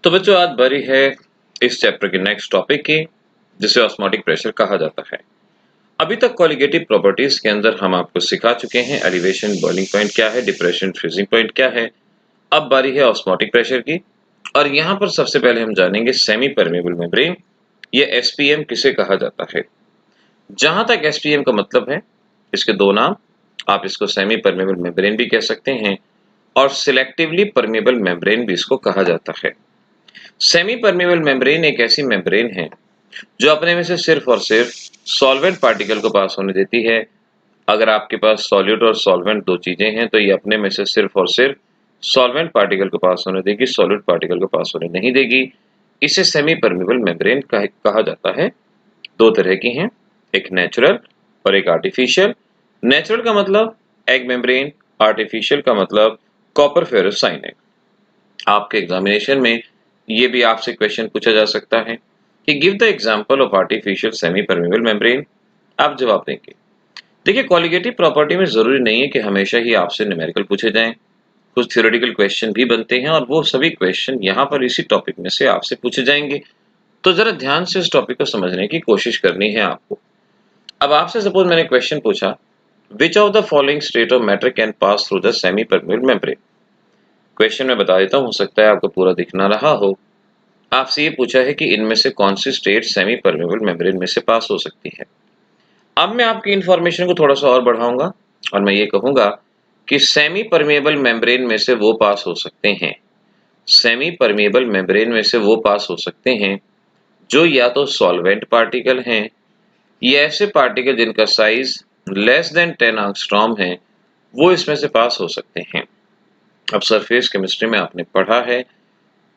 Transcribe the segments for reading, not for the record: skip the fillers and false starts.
तो बच्चों आज बारी है इस चैप्टर के नेक्स्ट टॉपिक की, जिसे ऑस्मोटिक प्रेशर कहा जाता है। अभी तक कॉलिगेटिव प्रॉपर्टीज के अंदर हम आपको सिखा चुके हैं एलिवेशन बॉइलिंग पॉइंट क्या है, डिप्रेशन फ्रीजिंग पॉइंट क्या है। अब बारी है ऑस्मोटिक प्रेशर की, और यहाँ पर सबसे पहले हम जानेंगे सेमी परमेबल मेम्ब्रेन या एसपीएम किसे कहा जाता है। जहां तक एसपीएम का मतलब है, इसके दो नाम, आप इसको सेमी परमेबल मेम्ब्रेन भी कह सकते हैं और सिलेक्टिवली परमेबल मेम्ब्रेन भी इसको कहा जाता है। सेमी परमेबल मेम्ब्रेन एक ऐसी मेम्ब्रेन है जो अपने में से सिर्फ और सिर्फ सॉल्वेंट पार्टिकल को पास होने देती है। अगर आपके पास सॉल्यूट और सॉल्वेंट दो चीजें हैं तो ये अपने में से सिर्फ और सिर्फ सॉल्वेंट पार्टिकल को पास होने देगी, सॉल्यूट पार्टिकल को पास होने नहीं देगी। इसे सेमी परमेबल मेम्ब्रेन कहा जाता है। दो तरह की हैं, एक नेचुरल और एक आर्टिफिशियल। नेचुरल का मतलब एग मेम्ब्रेन, आर्टिफिशियल का मतलब कॉपर फेरस साइनाइड। आपके एग्जामिनेशन में ये भी आपसे क्वेश्चन पूछा जा सकता है कि give the example of artificial semi permeable membrane. आप जवाब देंगे। देखिए, कॉलिगेटिव प्रॉपर्टी में जरूरी नहीं है कि हमेशा ही आपसे न्यूमेरिकल पूछे जाएं, कुछ थ्योरेटिकल क्वेश्चन भी बनते हैं और वो सभी क्वेश्चन यहाँ पर इसी टॉपिक में से आपसे पूछे जाएंगे। तो जरा ध्यान से इस टॉपिक को समझने की कोशिश करनी है आपको। अब आपसे सपोज मैंने क्वेश्चन पूछा, विच of the following state of matter can pass through the semi permeable membrane. Question में बता देता हूँ, हो सकता है आपको पूरा दिख ना रहा हो। आपसे ये पूछा है कि इनमें से कौन सी स्टेट सेमी परमेबल मेम्ब्रेन में से पास हो सकती है। अब मैं आपकी इंफॉर्मेशन को थोड़ा सा और बढ़ाऊंगा और मैं ये कहूंगा कि सेमी परमेबल मेम्ब्रेन में से वो पास हो सकते हैं, सेमी परमेबल मेम्ब्रेन में से वो पास हो सकते हैं जो या तो सॉल्वेंट पार्टिकल हैं या ऐसे पार्टिकल जिनका साइज लेस देन 10 एंगस्ट्रॉम है, वो इसमें से पास हो सकते हैं। अब सरफेस केमिस्ट्री में आपने पढ़ा है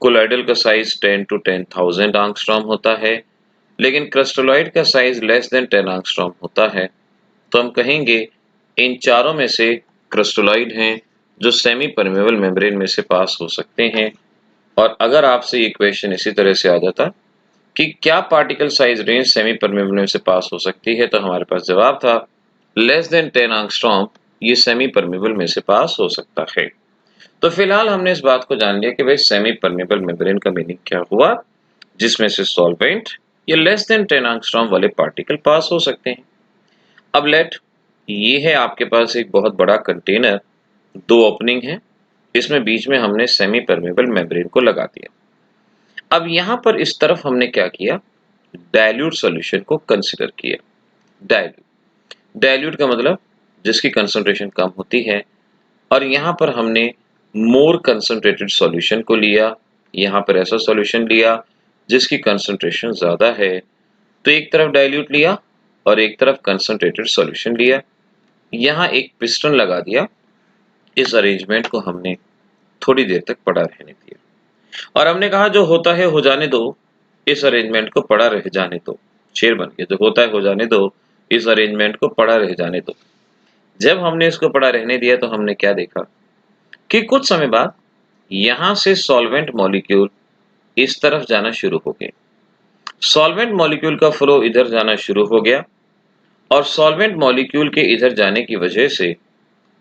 कोलॉइडल का साइज 10 to 10,000 एंगस्ट्रॉम होता है, लेकिन क्रिस्टलोइड का साइज लेस देन 10 एंगस्ट्रॉम होता है। तो हम कहेंगे इन चारों में से क्रिस्टलोइड हैं जो सेमी परमेबल मेम्ब्रेन में से पास हो सकते हैं। और अगर आपसे ये क्वेश्चन इसी तरह से आ जाता कि क्या particle size range semi permeable में से पास हो सकती है, तो हमारे पास जवाब था लेस देन 10 एंगस्ट्रॉम ये सेमी परमेबल में से पास हो सकता है। तो फिलहाल हमने इस बात को जान लिया कि भाई सेमी परमेबल मेम्ब्रेन का मीनिंग क्या हुआ, जिसमें से सॉल्वेंट या लेस देन 10 एंगस्ट्रॉम वाले पार्टिकल पास हो सकते हैं। अब ये है आपके पास एक बहुत बड़ा कंटेनर, दो ओपनिंग है, इसमें बीच में हमने सेमी परमेबल मेम्ब्रेन को लगा दिया। अब यहाँ पर इस तरफ हमने क्या किया, डाइल्यूट सॉल्यूशन को कंसिडर किया। डाइल्यूट का मतलब जिसकी कंसंट्रेशन कम होती है, और यहाँ पर हमने मोर कंसंट्रेटेड सॉल्यूशन को लिया। यहाँ पर ऐसा सॉल्यूशन लिया जिसकी कंसंट्रेशन ज्यादा है, तो एक तरफ डाइल्यूट लिया और एक तरफ कंसंट्रेटेड सॉल्यूशन लिया। यहाँ एक पिस्टन लगा दिया। इस अरेंजमेंट को हमने थोड़ी देर तक पड़ा रहने दिया और हमने कहा जो होता है हो जाने दो, इस अरेंजमेंट को पड़ा रह जाने दो। शेर बन गया, जो होता है हो जाने दो, इस अरेंजमेंट को पड़ा रह जाने दो। जब हमने इसको पड़ा रहने दिया तो हमने क्या देखा कि कुछ समय बाद यहां से सॉल्वेंट मॉलिक्यूल इस तरफ जाना शुरू हो गए। सॉल्वेंट मॉलिक्यूल का फ्लो इधर जाना शुरू हो गया और सॉल्वेंट मॉलिक्यूल के इधर जाने की वजह से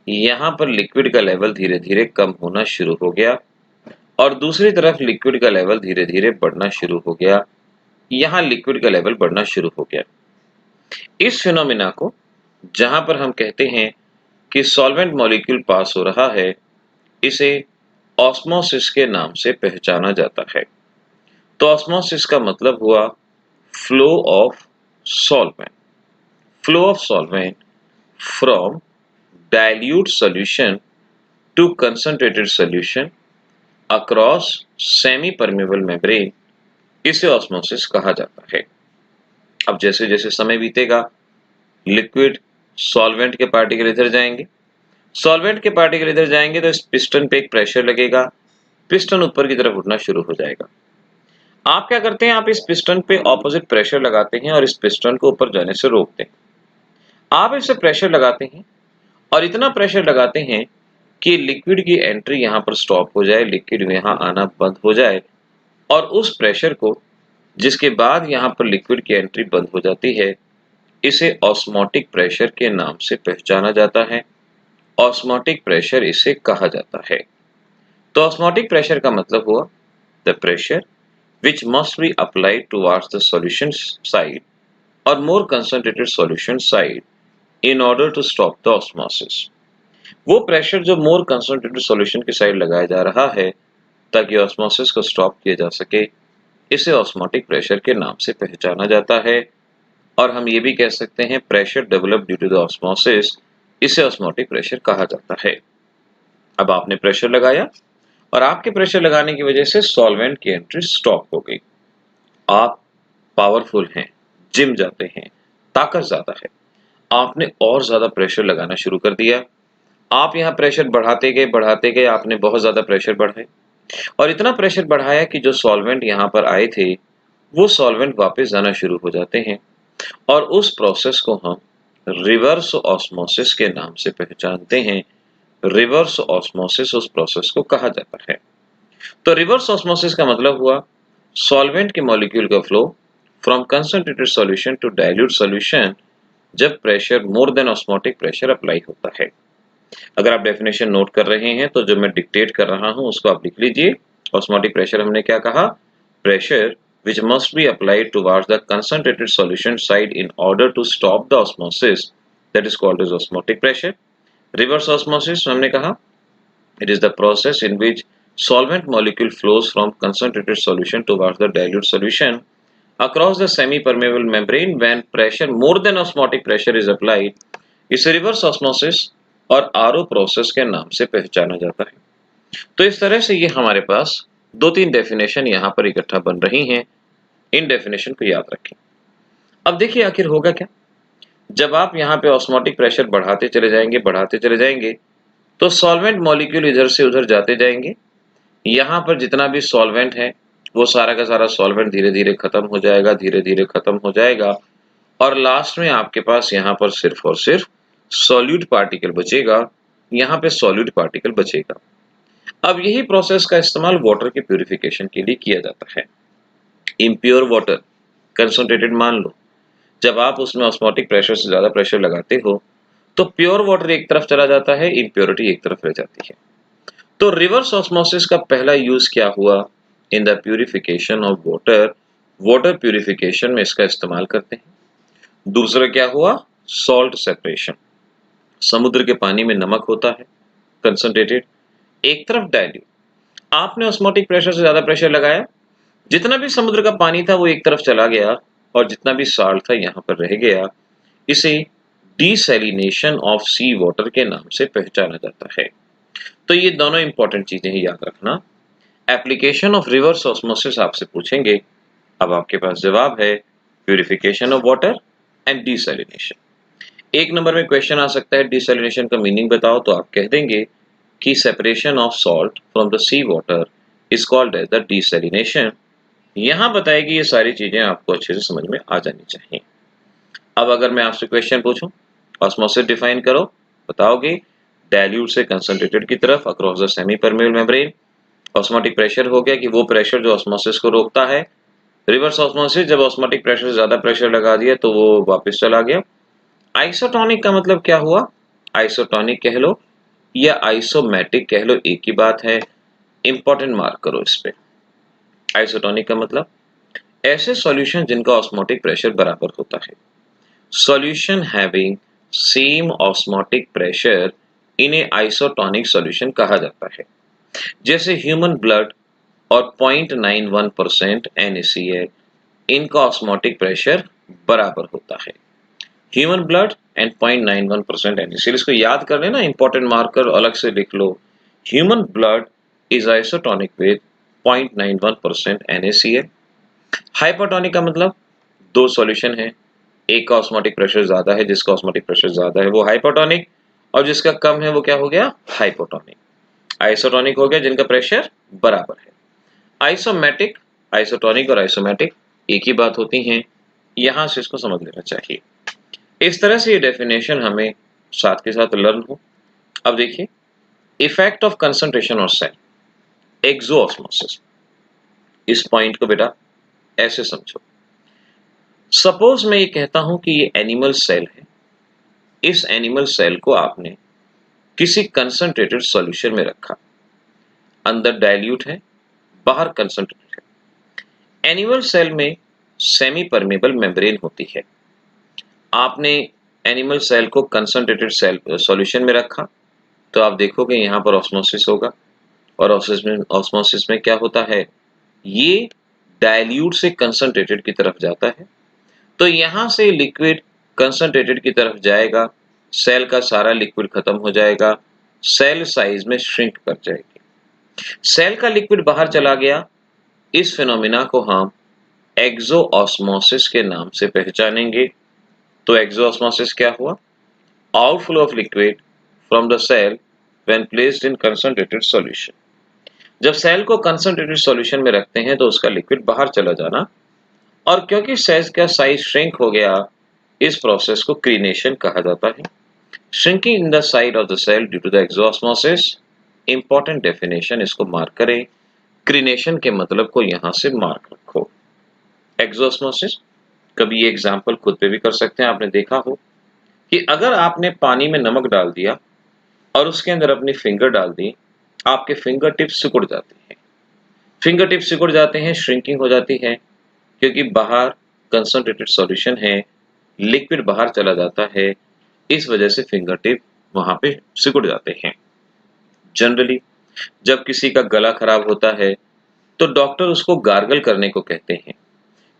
यहां पर लिक्विड का लेवल धीरे धीरे कम होना शुरू हो गया और दूसरी तरफ लिक्विड का लेवल धीरे धीरे बढ़ना शुरू हो गया। यहां लिक्विड का लेवल बढ़ना शुरू हो गया। इस फिनोमिना को, जहां पर हम कहते हैं कि सॉल्वेंट मॉलिक्यूल पास हो रहा है, इसे ऑस्मोसिस के नाम से पहचाना जाता है। तो ऑस्मोसिस का मतलब हुआ flow of solvent, flow of solvent from dilute solution to concentrated solution across semi permeable membrane, इसे ऑस्मोसिस कहा जाता है। अब जैसे जैसे समय बीतेगा, लिक्विड सॉल्वेंट के पार्टिकल इधर जाएंगे, सॉल्वेंट के पार्टिकल इधर जाएंगे तो इस पिस्टन पे एक प्रेशर लगेगा, पिस्टन ऊपर की तरफ उठना शुरू हो जाएगा। आप क्या करते हैं, आप इस पिस्टन पे ऑपोजिट प्रेशर लगाते हैं और इस पिस्टन को ऊपर जाने से रोकते हैं। आप इसे प्रेशर लगाते हैं और इतना प्रेशर लगाते हैं कि लिक्विड की एंट्री यहाँ पर स्टॉप हो जाए, लिक्विड यहाँ आना बंद हो जाए, और उस प्रेशर को, जिसके बाद यहाँ पर लिक्विड की एंट्री बंद हो जाती है, इसे ऑस्मोटिक प्रेशर के नाम से पहचाना जाता है। ऑस्मोटिक प्रेशर इसे कहा जाता है। तो ऑस्मोटिक प्रेशर का मतलब हुआ the pressure which must be applied towards the solution side or more concentrated solution side in order to stop the osmosis. वो प्रेशर जो मोर कंसंट्रेटेड सॉल्यूशन की साइड लगाया जा रहा है ताकि ऑस्मोसिस को स्टॉप किया जा सके, इसे ऑस्मोटिक प्रेशर के नाम से पहचाना जाता है। और हम ये भी कह सकते हैं pressure develop due to the osmosis, इसे ऑस्मोटिक प्रेशर कहा जाता है। अब आपने प्रेशर लगाया और आपके प्रेशर लगाने की वजह से सॉल्वेंट की एंट्री स्टॉप हो गई। आप पावरफुल हैं, जिम जाते हैं, ताकत ज्यादा है, आपने और ज्यादा प्रेशर लगाना शुरू कर दिया। आप यहाँ प्रेशर बढ़ाते गए आपने बहुत ज्यादा प्रेशर बढ़ाए और इतना प्रेशर बढ़ाया कि जो सॉल्वेंट यहाँ पर आए थे वो सॉल्वेंट वापस जाना शुरू हो जाते हैं और उस प्रोसेस को हम रिवर्स ऑस्मोसिस के नाम से पहचानते हैं। रिवर्स ऑस्मोसिस उस प्रोसेस को कहा जाता है। तो रिवर्स ऑस्मोसिस का मतलब हुआ सॉल्वेंट के मॉलिक्यूल का flow from concentrated solution to dilute solution जब pressure more than osmotic pressure apply होता है। अगर आप डेफिनेशन नोट कर रहे हैं तो जो मैं डिक्टेट कर रहा हूं उसको आप लिख लीजिए। ऑस्मोटिक प्रेशर हमने क्या कहा? Pressure which must be applied towards the concentrated solution side in order to stop the osmosis, that is called as osmotic pressure. Reverse osmosis हमने कहा it is the process in which solvent molecule flows from concentrated solution towards the dilute solution across the semi-permeable membrane when pressure more than osmotic pressure is applied. इसे reverse osmosis और RO process के नाम से पहचाना जाता है। तो इस तरह से ये हमारे पास दो तीन डेफिनेशन यहाँ पर इकट्ठा बन रही हैं। इन डेफिनेशन को याद रखें। अब देखिए आखिर होगा क्या, जब आप यहाँ पे ऑस्मोटिक प्रेशर बढ़ाते चले जाएंगे तो सॉल्वेंट मॉलिक्यूल इधर से उधर जाते जाएंगे। यहाँ पर जितना भी सॉल्वेंट है वो सारा का सारा सॉल्वेंट धीरे धीरे खत्म हो जाएगा और लास्ट में आपके पास यहाँ पर सिर्फ और सिर्फ सॉल्यूट पार्टिकल बचेगा। यहाँ पे सॉल्यूट पार्टिकल बचेगा। अब यही प्रोसेस का इस्तेमाल वाटर के प्यूरिफिकेशन के लिए किया जाता है। इम्प्योर वाटर कंसंट्रेटेड मान लो, जब आप उसमें ऑस्मोटिक प्रेशर से ज्यादा प्रेशर लगाते हो तो प्योर वाटर एक तरफ चला जाता है, इम्प्योरिटी एक तरफ रह जाती है। तो रिवर्स ऑस्मोसिस का पहला यूज क्या हुआ? In the purification of water, water purification में इसका इस्तेमाल करते हैं। दूसरा क्या हुआ? Salt separation. समुद्र के पानी में नमक होता है कंसंट्रेटेड, एक तरफ डाइल्यूट। आपने ऑस्मोटिक प्रेशर से ज्यादा प्रेशर लगाया, जितना भी समुद्र का पानी था वो एक तरफ चला गया और जितना भी साल्ट था यहाँ पर रह गया। इसे डीसैलिनेशन ऑफ सी वाटर के नाम से पहचाना जाता है। तो ये दोनों इंपॉर्टेंट चीजें ही याद रखना। एप्लीकेशन ऑफ रिवर्स ऑस्मोसिस आपसे पूछेंगे, अब आपके पास जवाब है purification of water and desalination. एक नंबर में क्वेश्चन आ सकता है डीसैलिनेशन का मीनिंग बताओ, तो आप कह देंगे कि separation of salt from the sea water is called as the desalination. यहां बताएगी ये सारी चीजें आपको अच्छे से समझ में आ जानी चाहिए। अब अगर मैं आपसे क्वेश्चन पूछूं ऑस्मोसिस डिफाइन करो, बताओगे डाइल्यूट से कंसंट्रेटेड की तरफ across the semi permeable membrane. Osmotic pressure हो गया कि वो प्रेशर जो ऑस्मोसिस को रोकता है। रिवर्स ऑस्मोसिस, जब ऑस्मोटिक प्रेशर से ज्यादा प्रेशर लगा दिया तो वो वापस चला गया। आइसोटोनिक का मतलब क्या हुआ? आइसोटोनिक कह लो या आइसोमेटिक कह लो, एक ही बात है। इंपॉर्टेंट मार्क करो इस पे। आइसोटोनिक का मतलब ऐसे सॉल्यूशन जिनका ऑस्मोटिक प्रेशर बराबर होता है। Solution having same osmotic pressure इन्हें आइसोटोनिक सॉल्यूशन कहा जाता है। जैसे ह्यूमन ब्लड और 0.91% NaCl, इनका ऑस्मोटिक प्रेशर बराबर होता है। ह्यूमन ब्लड एंड 0.91% NaCl, इसको याद कर लेना, इंपॉर्टेंट मार्कर अलग से लिख लो। Human blood is isotonic with 0.91% NaCl। Hypotonic का मतलब दो सॉल्यूशन है, एक का ऑस्मोटिक प्रेशर ज्यादा है, जिसका ऑस्मोटिक प्रेशर ज्यादा है वो हाइपोटोनिक, और जिसका कम है वो क्या हो गया? हाइपोटोनिक। आइसोटोनिक हो गया जिनका प्रेशर बराबर है। आइसोमेटिक, आइसोटोनिक और आइसोमेटिक एक ही बात होती हैं, यहां से इसको समझ लेना चाहिए। इस तरह से ये डेफिनेशन हमें साथ के साथ लर्न हो। अब देखिए इफेक्ट ऑफ कंसंट्रेशन और सेल, एक्सोऑस्मोसिस। इस पॉइंट को बेटा ऐसे समझो, सपोज मैं ये कहता हूं कि ये एनिमल सेल है। इस एनिमल सेल को आपने किसी कंसंट्रेटेड सॉल्यूशन में रखा, अंदर डाइल्यूट है, बाहर कंसंट्रेटेड है। एनिमल सेल में सेमी परमेबल मेम्ब्रेन होती है। आपने एनिमल सेल को कंसंट्रेटेड सेल सॉल्यूशन में रखा तो आप देखोगे यहाँ पर ऑस्मोसिस होगा, और ऑस्मोसिस में क्या होता है, ये डाइल्यूट से कंसंट्रेटेड की तरफ जाता है। तो यहाँ से लिक्विड कंसंट्रेटेड की तरफ जाएगा, सेल का सारा लिक्विड खत्म हो जाएगा, सेल साइज में श्रिंक कर जाएगी। सेल का लिक्विड बाहर चला गया। इस फिनोमिना को हम एक्सोऑस्मोसिस के नाम से पहचानेंगे। तो एक्सोऑस्मोसिस क्या हुआ? Outflow of liquid from the cell when placed in concentrated solution. जब सेल को कंसंट्रेटेड सॉल्यूशन में रखते हैं तो उसका लिक्विड बाहर चला जाना, और क्योंकि सेल का साइज श्रिंक हो गया, इस प्रोसेस को क्रीनेशन कहा जाता है। Shrinking in the side of the cell due to the exosmosis. Important definition, इसको मार्क करें। क्रीनेशन के मतलब को यहां से मार्क रखो। एक्सोऑस्मोसिस, कभी ये एग्जांपल खुद पे भी कर सकते हैं। आपने देखा हो कि अगर आपने पानी में नमक डाल दिया और उसके अंदर अपनी फिंगर डाल दी, आपके फिंगर टिप्स सिकुड़ जाते हैं। फिंगर टिप्स सिकुड़ जाते हैं, श्रिंकिंग हो जाती है, क्योंकि बाहर कंसंट्रेटेड सॉल्यूशन है, लिक्विड बाहर चला जाता है, इस वजह से फिंगर टिप वहां पे सिकुड़ जाते हैं। जनरली जब किसी का गला खराब होता है तो डॉक्टर उसको गार्गल करने को कहते हैं,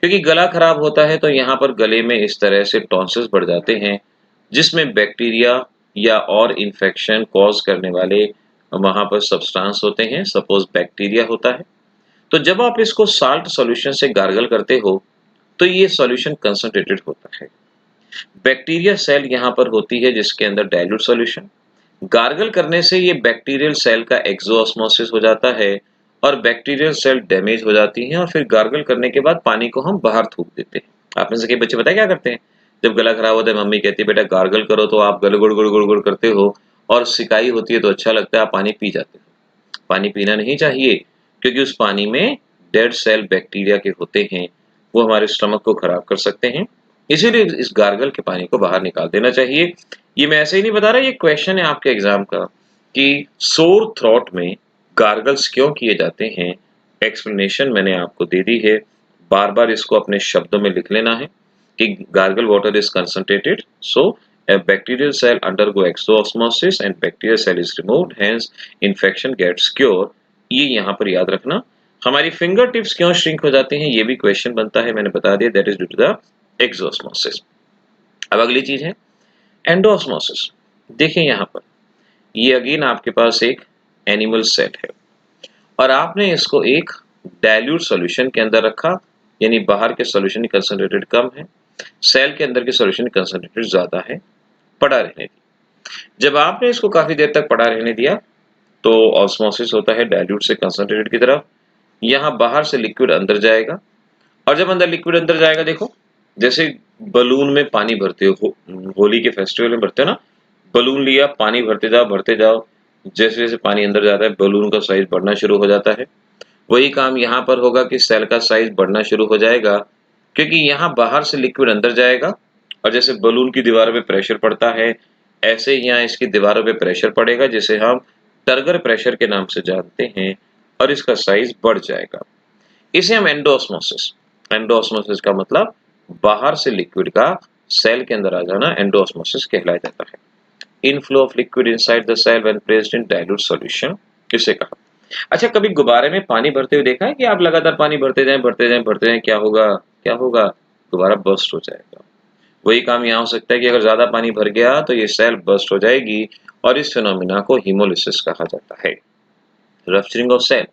क्योंकि गला खराब होता है तो यहाँ पर गले में इस तरह से टॉन्सिल्स बढ़ जाते हैं, जिसमें बैक्टीरिया या और इन्फेक्शन कॉज करने वाले वहां पर सब्सटेंस होते हैं। सपोज बैक्टीरिया होता है, तो जब आप इसको साल्ट सॉल्यूशन से गार्गल करते हो तो ये सॉल्यूशन कंसंट्रेटेड होता है। बैक्टीरिया सेल यहाँ पर होती है जिसके अंदर डाइल्यूट सॉल्यूशन। गार्गल करने से ये बैक्टीरियल सेल का एक्सोऑस्मोसिस हो जाता है और बैक्टीरियल सेल डैमेज हो जाती हैं, और फिर गार्गल करने के बाद पानी को हम बाहर थूक देते हैं। आप में से कई बच्चे पता है क्या करते हैं? जब गला खराब होता है, मम्मी कहती है बेटा गार्गल करो, तो आप गले गुड़ गुड़ गुड़ गुड़ करते हो, और सिकाई होती है तो अच्छा लगता है, आप पानी पी जाते हो। पानी पीना नहीं चाहिए, क्योंकि उस पानी में डेड सेल बैक्टीरिया के होते हैं, वो हमारे स्टमक को खराब कर सकते हैं। इसीलिए इस गार्गल के पानी को बाहर निकाल देना चाहिए। ये मैं ऐसे ही नहीं बता रहा, ये क्वेश्चन है आपके एग्जाम का कि सोर थ्रोट में गार्गल्स क्यों किए जाते हैं। एक्सप्लेनेशन मैंने आपको दे दी है, बार बार इसको अपने शब्दों में लिख लेना है कि gargle water is concentrated, so a bacterial cell undergo exoosmosis and bacterial cell is removed, hence infection gets cured। ये यहाँ पर याद रखना। हमारी फिंगर टिप्स क्यों श्रिंक हो जाते हैं, ये भी क्वेश्चन बनता है, मैंने बता दिया, that is due to the exosmosis. अब अगली चीज है एंडोऑस्मोसिस। देखिए यहाँ पर ये अगेन आपके पास एक एनिमल सेल है और आपने इसको एक डाइल्यूट सॉल्यूशन के अंदर रखा, यानी बाहर के सॉल्यूशन की कंसंट्रेटेड कम है, सेल के अंदर के सॉल्यूशन की कंसंट्रेटेड ज्यादा है, पड़ा रहने दी। जब आपने इसको काफी देर तक पड़ा रहने दिया तो ऑस्मोसिस होता है डाइल्यूट से कंसंट्रेटेड की तरफ। यहाँ बाहर से लिक्विड अंदर जाएगा, और जब अंदर लिक्विड अंदर जाएगा, देखो जैसे बलून में पानी भरते हो, होली के फेस्टिवल में भरते हो ना, बलून लिया, पानी भरते जाओ, जैसे जैसे पानी अंदर जाता है बलून का साइज बढ़ना शुरू हो जाता है। वही काम यहाँ पर होगा कि सेल का साइज बढ़ना शुरू हो जाएगा, क्योंकि यहाँ बाहर से लिक्विड अंदर जाएगा, और जैसे बलून की दीवारों पे प्रेशर पड़ता है, ऐसे ही यहाँ इसकी दीवारों पे प्रेशर पड़ेगा, जिसे हम टर्गर प्रेशर के नाम से जानते हैं, और इसका साइज बढ़ जाएगा। इसे हम एंडोऑस्मोसिस का मतलब बाहर से लिक्विड का सेल के अंदर आ जाना एंडोऑस्मोसिस कहलाया जाता है। Inflow of liquid inside the cell when placed in dilute solution, इसे कहा। अच्छा, कभी गुब्बारे में पानी भरते हुए देखा है कि आप लगातार पानी भरते जाएं, क्या होगा? गुब्बारा बर्स्ट हो जाएगा। वही काम यहाँ हो सकता है कि अगर ज्यादा पानी भर गया तो ये सेल बर्स्ट हो जाएगी, और इस फिनोमिना को हीमोलिसिस कहा जाता है। Rupturing of cell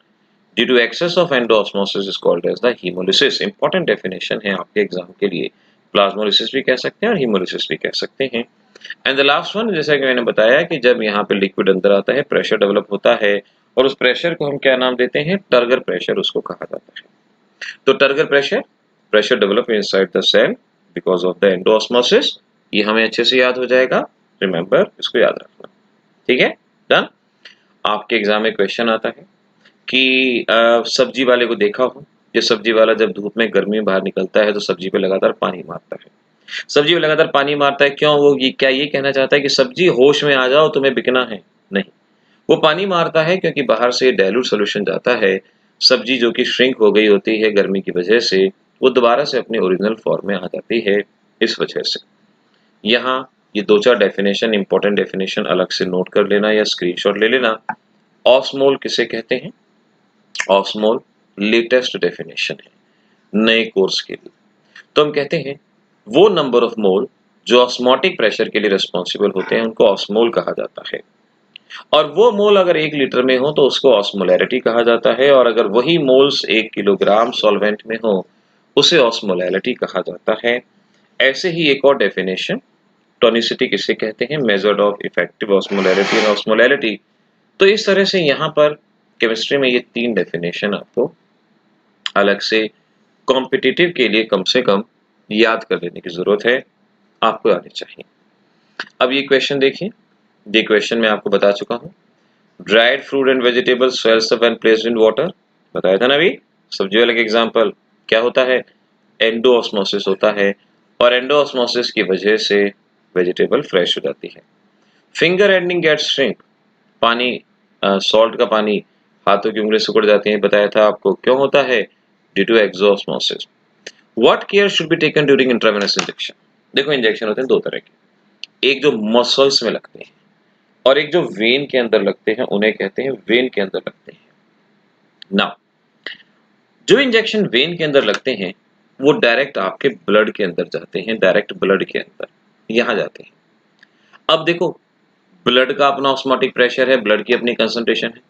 due to excess of endosmosis is called as the haemolysis. Important definition है आपके एग्जाम के लिए, प्लाज्मोलिसिस भी कह सकते हैं और हीमोलिसिस भी कह सकते हैं। एंड द लास्ट वन, जैसा कि मैंने बताया कि जब यहाँ पे लिक्विड अंदर आता है, प्रेशर डेवलप होता है, और उस प्रेशर को हम क्या नाम देते हैं? टर्गर प्रेशर उसको कहा जाता है। तो turgor pressure develop inside the cell because of the endosmosis. ये हमें अच्छे से याद हो जाएगा, रिमेंबर, इसको याद रखना। ठीक है, डन। आपके एग्जाम में क्वेश्चन आता है कि सब्जी वाले को देखा हो, ये सब्जी वाला जब धूप में गर्मी में बाहर निकलता है तो सब्जी पे लगातार पानी मारता है। सब्जी पे लगातार पानी मारता है, क्यों? वो क्या ये कहना चाहता है कि सब्जी होश में आ जाओ, तुम्हें बिकना है? नहीं, वो पानी मारता है क्योंकि बाहर से डाइल्यूट सॉल्यूशन जाता है, सब्जी जो कि श्रिंक हो गई होती है गर्मी की वजह से, वो दोबारा से अपने ओरिजिनल फॉर्म में आ जाती है इस वजह से। यहाँ ये 2-4 डेफिनेशन, इंपॉर्टेंट डेफिनेशन अलग से नोट कर लेना या स्क्रीनशॉट ले लेना। ऑस्मोल किसे कहते हैं? ऑस्मोल लेटेस्ट डेफिनेशन है नए कोर्स के लिए। तो हम कहते हैं वो नंबर ऑफ मोल जो ऑस्मोटिक प्रेशर के लिए रिस्पॉन्सिबल होते हैं उनको ऑस्मोल कहा जाता है। और वो मोल अगर 1 लीटर में हो तो उसको ऑस्मोलैरिटी कहा जाता है, और अगर वही मोल्स 1 किलोग्राम सॉल्वेंट में हो उसे ऑस्मोलैरिटी कहा जाता है। ऐसे ही एक और डेफिनेशन, टोनिसिटी किसे कहते हैं? Measured of effective osmolarity and osmolarity. तो इस तरह से यहाँ पर केमिस्ट्री में ये 3 डेफिनेशन आपको अलग से कॉम्पिटिटिव के लिए कम से कम याद कर लेने की जरूरत है, आपको आने चाहिए। अब ये क्वेश्चन देखिए, ये क्वेश्चन मैं आपको बता चुका हूँ। Dried fruit and vegetables swells up when placed in water, बताया था ना अभी सब्जी वाले का एग्जांपल। क्या होता है? एंडोऑस्मोसिस होता है, और एंडोऑस्मोसिस की वजह से वेजिटेबल फ्रेश हो जाती है। फिंगर एंडिंग गेट्स श्रिंक, पानी सॉल्ट का पानी हाथों की उंगली सिकुड़ जाती है, बताया था आपको। क्यों होता है? Due to exosmosis. What care should be taken during intravenous injection? देखो इंजेक्शन होते हैं 2 तरह के, एक जो मसल्स में लगते हैं और एक जो वेन के अंदर लगते हैं, उन्हें कहते हैं वेन के अंदर लगते हैं। नाउ जो इंजेक्शन वेन के अंदर लगते हैं वो डायरेक्ट आपके ब्लड के अंदर जाते हैं, डायरेक्ट ब्लड के अंदर यहां जाते हैं। अब देखो ब्लड का अपना ऑस्मोटिक प्रेशर है, ब्लड की अपनी कंसंट्रेशन है।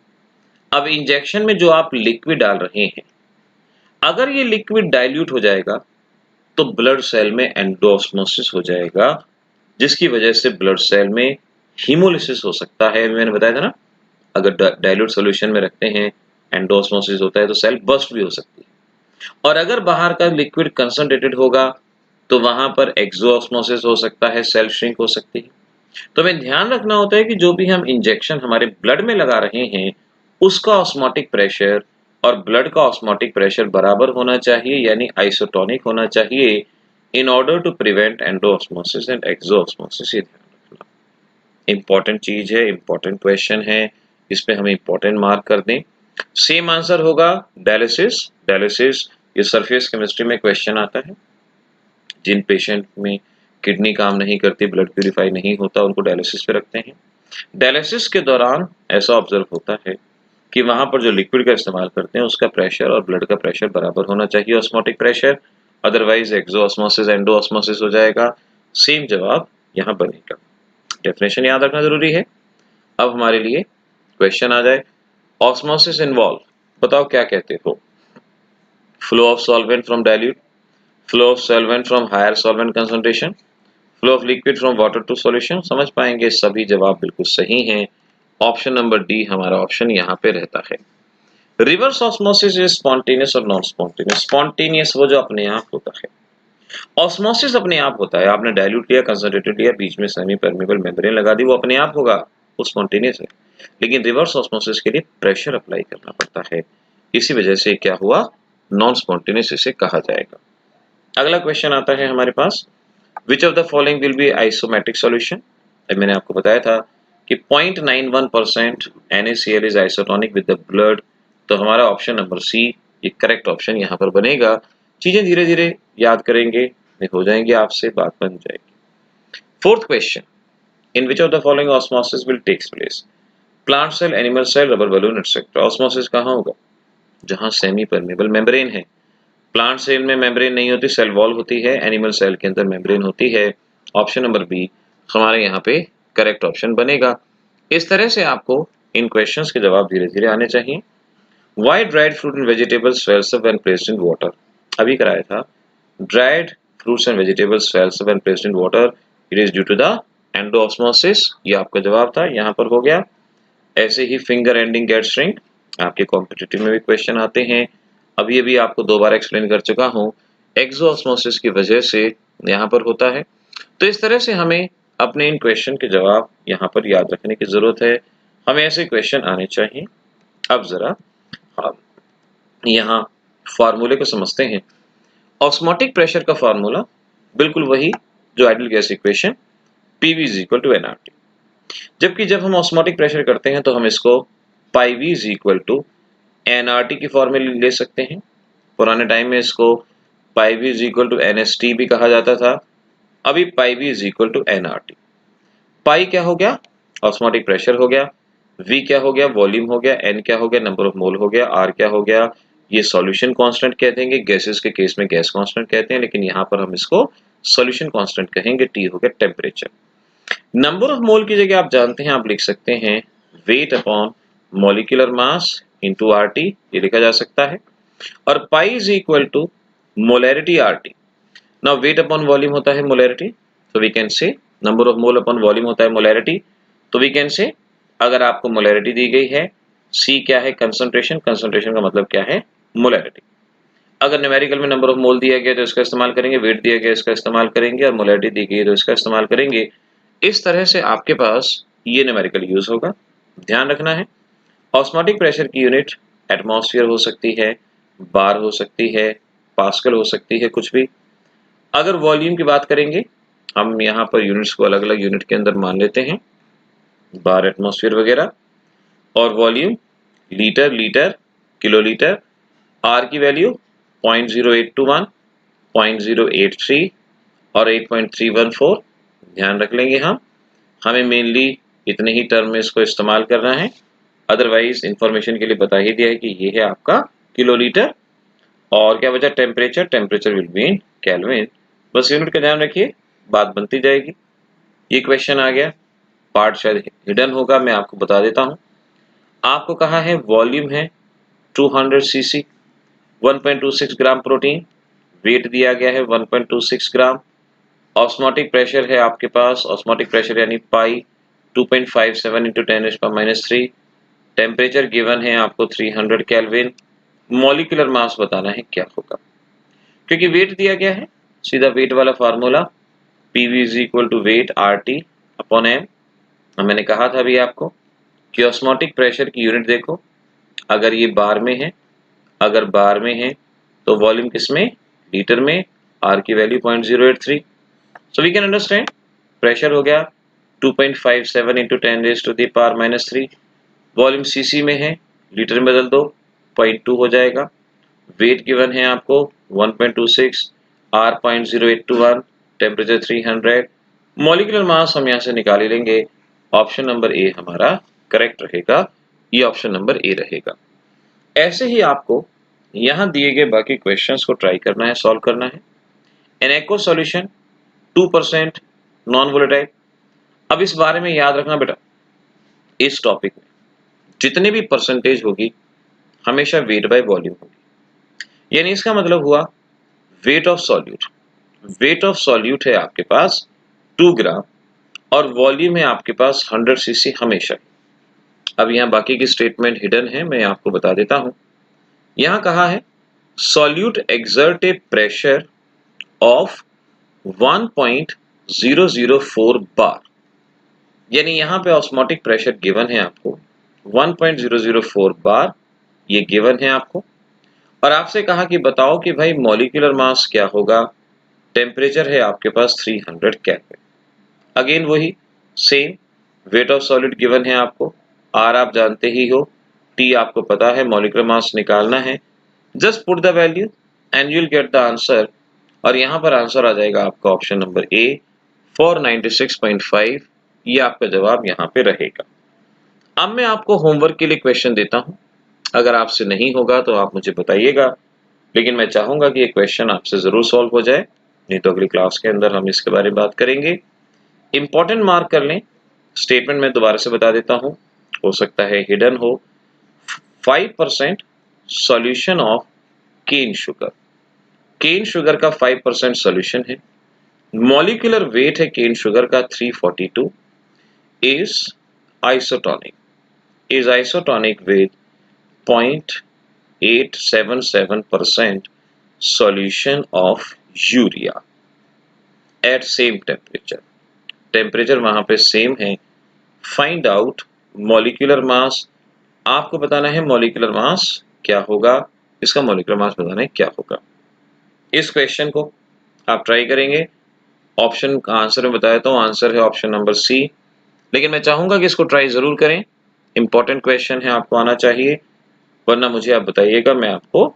अब इंजेक्शन में जो आप लिक्विड डाल रहे हैं, अगर ये लिक्विड डाइल्यूट हो जाएगा तो ब्लड सेल में एंडोऑस्मोसिस हो जाएगा, जिसकी वजह से ब्लड सेल में हीमोलिसिस हो सकता है। मैंने बताया था ना, अगर डाइल्यूट सॉल्यूशन में रखते हैं एंडोऑस्मोसिस होता है तो सेल बर्स्ट भी हो सकती है। और अगर बाहर का लिक्विड कंसंट्रेटेड होगा तो वहां पर एक्सोऑस्मोसिस हो सकता है, सेल श्रिंक हो सकती है। तो हमें ध्यान रखना होता है कि जो भी हम इंजेक्शन हमारे ब्लड में लगा रहे हैं उसका ऑस्मोटिक प्रेशर और ब्लड का ऑस्मोटिक प्रेशर बराबर होना चाहिए, यानी आइसोटोनिक होना चाहिए, in order to prevent endosmosis and exosmosis. ये ध्यान रखना इंपॉर्टेंट चीज है, इंपॉर्टेंट क्वेश्चन है, इस पे हमें इंपॉर्टेंट मार्क कर दें। सेम आंसर होगा डायलिसिस। डायलिसिस ये सरफेस केमिस्ट्री में क्वेश्चन आता है। जिन पेशेंट में किडनी काम नहीं करती, ब्लड प्यूरिफाई नहीं होता, उनको डायलिसिस पे रखते हैं। डायलिसिस के दौरान ऐसा ऑब्जर्व होता है कि वहां पर जो लिक्विड का इस्तेमाल करते हैं उसका प्रेशर और ब्लड का प्रेशर बराबर होना चाहिए, ऑस्मोटिक प्रेशर, अदरवाइज एक्सोऑस्मोसिस एंडोऑस्मोसिस हो जाएगा। सेम जवाब यहाँ बनेगा। डेफिनेशन याद रखना जरूरी है। अब हमारे लिए क्वेश्चन आ जाए, ऑस्मोसिस इन्वॉल्व, बताओ क्या कहते हो? Flow of solvent from dilute, flow of solvent from higher solvent concentration, flow of liquid from water to solution. समझ पाएंगे सभी जवाब बिल्कुल सही हैं। ऑप्शन नंबर डी हमारा ऑप्शन यहाँ पे रहता है। रिवर्स ऑस्मोसिस इज स्पॉन्टेनियस और नॉन स्पॉन्टेनियस। स्पॉन्टेनियस वो जो अपने आप होता है, ऑस्मोसिस अपने आप होता है। आपने डाइल्यूट लिया, कंसंट्रेटेड लिया, बीच में सेमी परमेबल मेम्ब्रेन लगा दी, वो अपने आप होगा, वो स्पॉन्टेनियस है। लेकिन रिवर्स ऑस्मोसिस के लिए प्रेशर अप्लाई करना पड़ता है, इसी वजह से क्या हुआ, नॉन स्पॉन्टेनियस इसे कहा जाएगा। अगला क्वेश्चन आता है हमारे पास, which of the following will be isometric solution. मैंने आपको बताया था कि 0.91% NaCl is isotonic with the blood, तो हमारा ऑप्शन नंबर सी ये करेक्ट ऑप्शन यहाँ पर बनेगा। चीजें धीरे धीरे याद करेंगे, हो जाएंगे, आपसे बात बन जाएगी। Fourth question, in which of the following osmosis will takes place? Plant cell, animal cell, rubber balloon etcetera. Osmosis कहाँ होगा? जहाँ सेमी परमेबल मेम्ब्रेन है। प्लांट सेल में मेम्ब्रेन नहीं होती, सेल वॉल होती है, एनिमल सेल के अंदर मेम्ब्रेन होती है। ऑप्शन नंबर बी हमारे यहाँ पे करेक्ट ऑप्शन बनेगा। इस तरह से आपको इन क्वेश्चंस के जवाब धीरे धीरे आने चाहिए। Why dried fruit and vegetables swells up when placed in water? अभी कराया था, dried fruits and vegetables swells up when placed in water, it is due to the endoosmosis, ये आपका जवाब था, यहाँ पर हो गया। ऐसे ही finger ending get shrink, आपके कॉम्पिटिटिव में भी क्वेश्चन आते हैं, अभी अभी आपको 2 बार एक्सप्लेन कर चुका हूँ, एक्सोऑस्मोसिस की वजह से यहाँ पर होता है। तो इस तरह से हमें अपने इन क्वेश्चन के जवाब यहाँ पर याद रखने की जरूरत है, हमें ऐसे क्वेश्चन आने चाहिए। अब जरा यहाँ फार्मूले को समझते हैं। ऑस्मोटिक प्रेशर का फार्मूला बिल्कुल वही जो ideal gas equation, PV is equal to nRT। जबकि जब हम ऑस्मोटिक प्रेशर करते हैं तो हम इसको pi V is equal to NRT की फॉर्मूले ले सकते हैं। पुराने टाइम में इसको pi V is equal to NST भी कहा जाता था। अभी pi V is equal to NRT. Pi क्या हो गया? ऑस्मोटिक प्रेशर हो गया। वी क्या हो गया? वॉल्यूम हो गया। एन क्या हो गया? नंबर ऑफ मोल हो गया। आर क्या हो गया? ये सॉल्यूशन कांस्टेंट कहते हैं, गैसेस के केस में गैस कांस्टेंट कहते हैं, लेकिन यहाँ पर हम इसको सॉल्यूशन कांस्टेंट कहेंगे। टी हो गया टेम्परेचर। नंबर ऑफ मोल की जगह आप जानते हैं, आप लिख सकते हैं weight upon molecular mass into R T, ये लिखा जा सकता है। और pi is equal to molarity R T. Now weight upon volume होता है मोलैरिटी, तो we can say number of mole upon volume होता है मोलैरिटी, तो वी कैन से अगर आपको मोलैरिटी दी गई है, सी क्या है? कंसंट्रेशन। कंसंट्रेशन का मतलब क्या है? मोलैरिटी। अगर न्यूमेरिकल में नंबर ऑफ मोल दिया गया तो इसका इस्तेमाल करेंगे, वेट दिया गया इसका इस्तेमाल करेंगे, और मोलैरिटी दी गई तो इसका इस्तेमाल करेंगे। इस तरह से आपके पास ये न्यूमेरिकल यूज होगा। ध्यान रखना है, ऑस्मोटिक प्रेशर की यूनिट एटमॉस्फेयर हो सकती है, बार हो सकती है, पास्कल हो सकती है, कुछ भी। अगर वॉल्यूम की बात करेंगे, हम यहाँ पर यूनिट्स को अलग अलग यूनिट के अंदर मान लेते हैं, बार, एटमॉस्फेयर वगैरह। और volume litre, litre, kilolitre. R की वैल्यू 0.0821, 0.083 और 8.314। ध्यान रख लेंगे हम, हमें मेनली इतने ही टर्म में इसको इस्तेमाल करना है। अदरवाइज इंफॉर्मेशन के लिए बता ही दिया है कि ये है आपका किलोलीटर। और क्या बचा? Temperature. Temperature will be in kelvin. बस यूनिट का ध्यान रखिए, बात बनती जाएगी। ये क्वेश्चन आ गया, पार्ट शायद हिडन होगा, मैं आपको बता देता हूँ। आपको कहा है वॉल्यूम है 200 सीसी, 1.26 ग्राम प्रोटीन, वेट दिया गया है 1.26 ग्राम। ऑस्मोटिक प्रेशर है आपके पास, ऑस्मोटिक प्रेशर यानी पाई 2.57 इंटू 10⁻³ टेम्परेचर गिवन है आपको 300 केल्विन। मॉलिक्यूलर मास बताना है क्या होगा, क्योंकि वेट दिया गया है, सीधा वेट वाला formula PV is equal to weight R T upon M. मैंने कहा था अभी आपको कि ऑस्मोटिक प्रेशर की यूनिट देखो, अगर ये बार में है, अगर बार में है तो वॉल्यूम किसमें? लीटर में। आर की value 0.083। So we can understand pressure हो गया 2.57 इंटू 10⁻³ वॉल्यूम सीसी में है, लीटर में बदल दो 0.2 हो जाएगा। वेट गिवन है आपको 1.26, आर 0.0821, टेम्परेचर 300। मॉलिक्यूलर मास हम यहाँ से निकाल ही लेंगे। ऑप्शन नंबर ए हमारा करेक्ट रहेगा, ये ऑप्शन नंबर ए रहेगा। ऐसे ही आपको यहाँ दिए गए बाकी क्वेश्चंस को ट्राई करना है, सॉल्व करना है। An aq solution 2% non volatile. अब इस बारे में याद रखना बेटा, इस टॉपिक में जितने भी परसेंटेज होगी हमेशा वेट बाय वॉल्यूम होगी। यानी इसका मतलब हुआ weight of solute, weight of solute है आपके पास 2 ग्राम और वॉल्यूम है आपके पास 100 सीसी हमेशा। अब यहाँ बाकी की स्टेटमेंट हिडन है, मैं आपको बता देता हूँ। यहाँ कहा है solute exert A pressure of 1.004 बार, यानी यहाँ पे ऑस्मोटिक प्रेशर गिवन है आपको 1.004 बार, ये गिवन है आपको। और आपसे कहा कि बताओ कि भाई मॉलिक्यूलर मास क्या होगा। टेम्परेचर है आपके पास 300 केल्विन। अगेन वही same, weight of solid given है आपको, आर आप जानते ही हो, टी आपको पता है, मॉलिक्यूलर मास निकालना है। Just put the value and you will get the answer. और यहाँ पर आंसर आ जाएगा आपका ऑप्शन नंबर ए 496.5, ये आपका जवाब यहाँ पे रहेगा। अब मैं आपको होमवर्क के लिए क्वेश्चन देता हूँ, अगर आपसे नहीं होगा तो आप मुझे बताइएगा, लेकिन मैं चाहूंगा कि ये क्वेश्चन आपसे जरूर सॉल्व हो जाए, नहीं तो अगली क्लास के अंदर हम इसके बारे में बात करेंगे। इंपॉर्टेंट मार्क कर लें, स्टेटमेंट में दोबारा से बता देता हूँ, हो सकता है हिडन हो। 5% solution of cane sugar, cane sugar का 5% सॉल्यूशन है। मॉलिक्यूलर वेट है केन शुगर का 342, is isotonic with 0.877% solution of urea at same temperature. Temperature वहां पे सेम है। फाइंड आउट मॉलिक्यूलर मास, आपको बताना है मॉलिक्यूलर मास क्या होगा, इसका मॉलिक्यूलर मास बताना है क्या होगा। इस क्वेश्चन को आप ट्राई करेंगे। ऑप्शन का आंसर में बताया तो आंसर है ऑप्शन नंबर सी, लेकिन मैं चाहूंगा कि इसको ट्राई जरूर करें। इंपॉर्टेंट क्वेश्चन है, आपको आना चाहिए। वरना मुझे आप बताइएगा, मैं आपको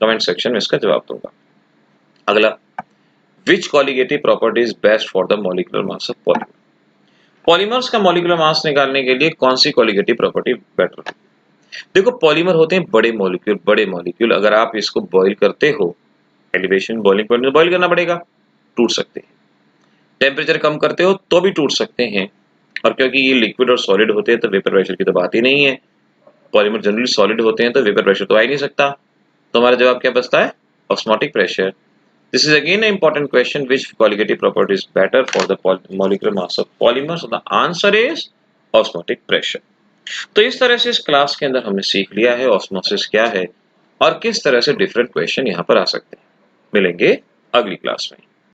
कमेंट सेक्शन में इसका जवाब दूंगा। अगला, which colligative property is best for the molecular mass of polymer? Polymers का मॉलिक्यूलर मास निकालने के लिए कौन सी कॉलिगेटिव प्रॉपर्टी बेटर है? देखो, पॉलीमर होते हैं बड़े मॉलिक्यूल। अगर आप इसको बॉईल करते हो, एलिवेशन बॉइलिंग पॉइंट में बॉईल करना पड़ेगा, टूट सकते हैं। टेम्परेचर कम करते हो तो भी टूट सकते हैं, और क्योंकि ये लिक्विड और सॉलिड होते हैं तो वेपर प्रेशर की तो बात ही नहीं है। पॉलीमर जनरली सॉलिड होते हैं तो वेपर प्रेशर तो आ ही नहीं सकता। तो हमारा जवाब क्या बचता है? Osmotic pressure. This is again an important question, which colligative property is better for the molecular mass of polymers? So the answer is osmotic pressure. तो इस तरह से इस क्लास के अंदर हमने सीख लिया है ऑस्मोसिस क्या है और किस तरह से डिफरेंट क्वेश्चन यहाँ पर आ सकते हैं। मिलेंगे अगली क्लास में।